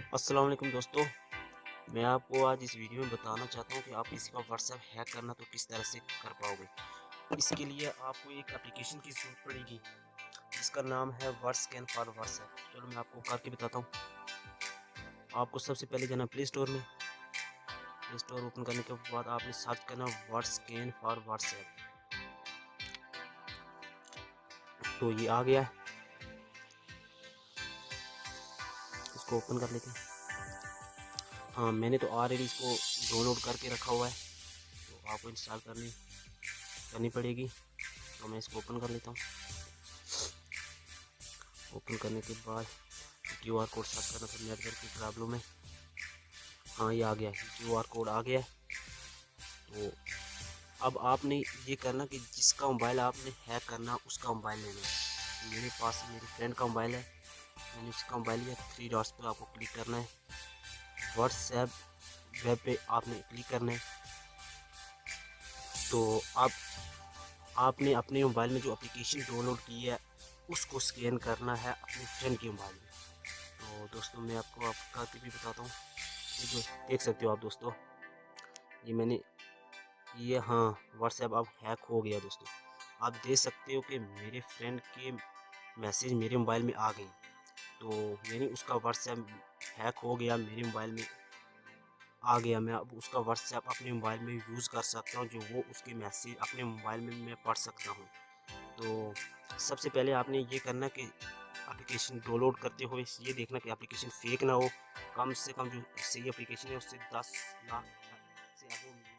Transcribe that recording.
अस्सलाम वालेकुम दोस्तों। मैं आपको आज इस वीडियो में बताना चाहता हूँ कि आप किसी का व्हाट्सएप हैक करना तो किस तरह से कर पाओगे। इसके लिए आपको एक एप्लीकेशन की ज़रूरत पड़ेगी जिसका नाम है व्हाट्सस्कैन फॉर व्हाट्सएप। चलो मैं आपको करके बताता हूँ। आपको सबसे पहले जाना प्ले स्टोर में। प्ले स्टोर ओपन करने के बाद आपने सर्च करना व्हाट्सस्कैन फॉर व्हाट्सएप। तो ये आ गया है, इसको ओपन कर लेते हैं। हाँ, मैंने तो ऑलरेडी इसको डाउनलोड करके रखा हुआ है, तो आपको इंस्टॉल करनी पड़ेगी। तो मैं इसको ओपन कर लेता हूँ। ओपन करने के बाद क्यूआर कोड सर्च करना, फिर नेटवर्क की प्रॉब्लम है। हाँ, ये आ गया है, क्यूआर कोड आ गया है। तो अब आपने ये करना कि जिसका मोबाइल आपने हैक करना उसका मोबाइल लेना है। मेरे पास मेरे फ्रेंड का मोबाइल है, मैंने उसका मोबाइल लिया। थ्री डॉट्स पे आपको क्लिक करना है, व्हाट्सएप वेब पे आपने क्लिक करना है। तो आपने अपने मोबाइल में जो एप्लीकेशन डाउनलोड की है उसको स्कैन करना है अपने फ्रेंड के मोबाइल में। तो दोस्तों मैं आपको करके भी बताता हूँ। ये जो देख सकते हो आप दोस्तों, ये हाँ, व्हाट्सएप अब हैक हो गया दोस्तों। आप देख सकते हो कि मेरे फ्रेंड के मैसेज मेरे मोबाइल में आ गए। तो यानी उसका व्हाट्सएप हैक हो गया, मेरे मोबाइल में आ गया। मैं अब उसका व्हाट्सएप अपने मोबाइल में यूज़ कर सकता हूँ, जो वो उसके मैसेज अपने मोबाइल में मैं पढ़ सकता हूँ। तो सबसे पहले आपने ये करना कि एप्लीकेशन डाउनलोड करते हुए ये देखना कि एप्लीकेशन फेक ना हो। कम से कम जो सही एप्लीकेशन है उससे 10 लाख से अब